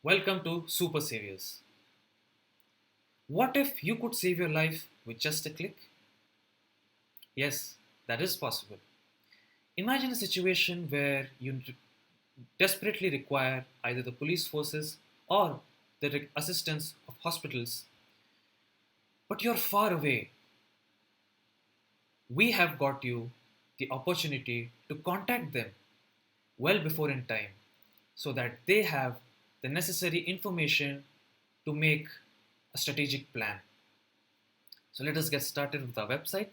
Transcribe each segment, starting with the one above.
Welcome to Super Saviours. What if you could save your life with just a click? Yes, that is possible. Imagine a situation where you desperately require either the police forces or the assistance of hospitals, but you're far away. We have got you the opportunity to contact them well before in time so that they have the necessary information to make a strategic plan. So let us get started with our website.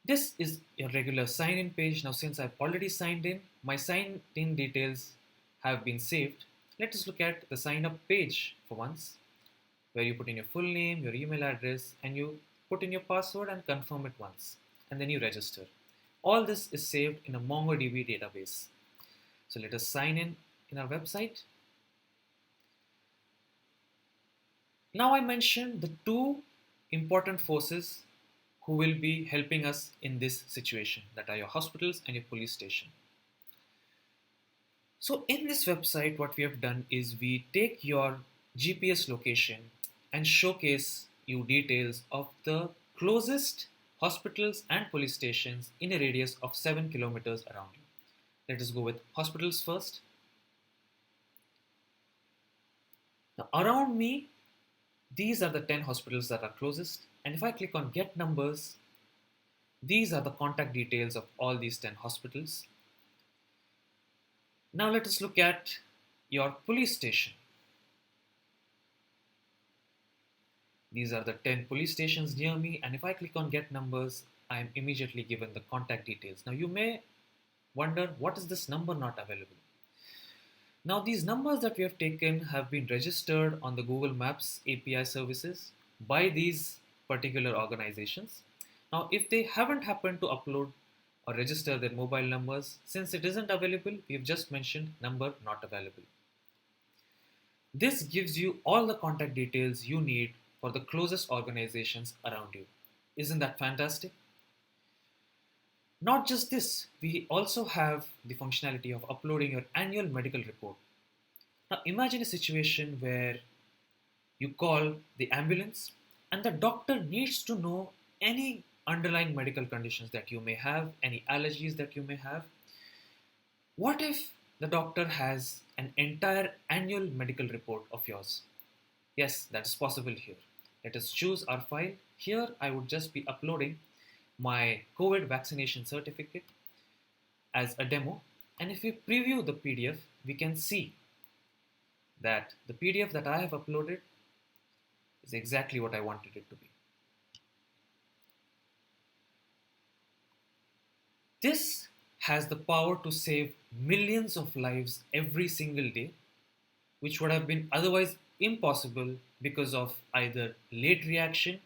This is your regular sign in page. Now, since I've already signed in, my sign in details have been saved. Let us look at the sign up page for once, where you put in your full name, your email address, and you put in your password and confirm it once, and then you register. All this is saved in a MongoDB database. So let us sign in our website. Now I mentioned the two important forces who will be helping us in this situation, that are your hospitals and your police station. So in this website, what we have done is we take your GPS location and showcase you details of the closest hospitals and police stations in a radius of 7 kilometers around you. Let us go with hospitals first. Now around me, these are the 10 hospitals that are closest, and if I click on get numbers, these are the contact details of all these 10 hospitals. Now let us look at your police station. These are the 10 police stations near me, and if I click on get numbers, I am immediately given the contact details. Now you may wonder, what is this number not available? Now these numbers that we have taken have been registered on the Google Maps API services by these particular organizations. Now if they haven't happened to upload or register their mobile numbers, since it isn't available, we've just mentioned number not available. This gives you all the contact details you need for the closest organizations around you. Isn't that fantastic? Not just this, we also have the functionality of uploading your annual medical report. Now imagine a situation where you call the ambulance and the doctor needs to know any underlying medical conditions that you may have, any allergies that you may have. What if the doctor has an entire annual medical report of yours? Yes, that is possible here. Let us choose our file. Here I would just be uploading my COVID vaccination certificate as a demo. And if we preview the PDF, we can see that the PDF that I have uploaded is exactly what I wanted it to be. This has the power to save millions of lives every single day, which would have been otherwise impossible because of either late reaction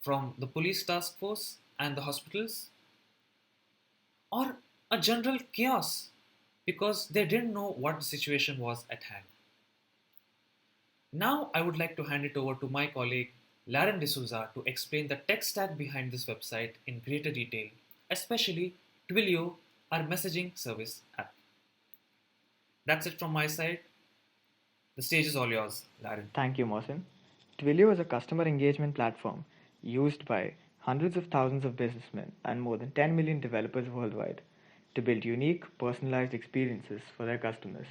from the police task force and the hospitals, or a general chaos because they didn't know what the situation was at hand. Now I would like to hand it over to my colleague Larren to explain the tech stack behind this website in greater detail, especially Twilio, our messaging service app. That's it from my side. The stage is all yours, Larren. Thank you, Mohsin. Twilio is a customer engagement platform used by hundreds of thousands of businessmen and more than 10 million developers worldwide to build unique, personalized experiences for their customers.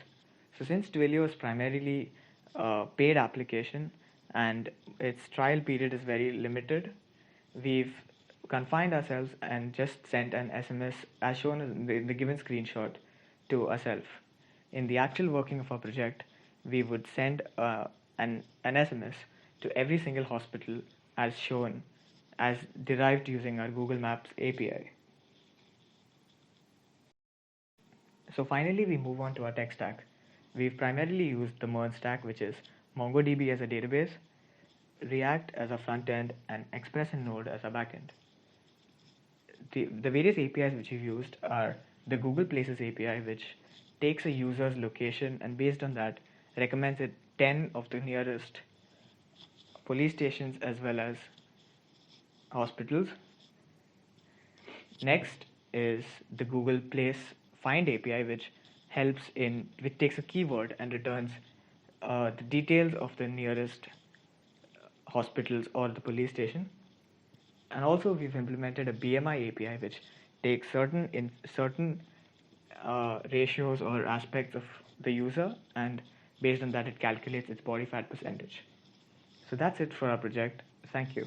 So, since Twilio is primarily a paid application and its trial period is very limited, we've confined ourselves and just sent an SMS as shown in the given screenshot to ourselves. In the actual working of our project, we would send an SMS to every single hospital as shown, as derived using our Google Maps API. So finally, we move on to our tech stack. We've primarily used the MERN stack, which is MongoDB as a database, React as a front end, and Express and Node as a backend. The various APIs which we've used are the Google Places API, which takes a user's location and based on that recommends it 10 of the nearest police stations as well as hospitals. Next is the Google Place Find API, which helps in which takes a keyword and returns the details of the nearest hospitals or the police station. And also we've implemented a BMI API which takes certain ratios or aspects of the user, and based on that it calculates its body fat percentage. So that's it for our project. Thank you.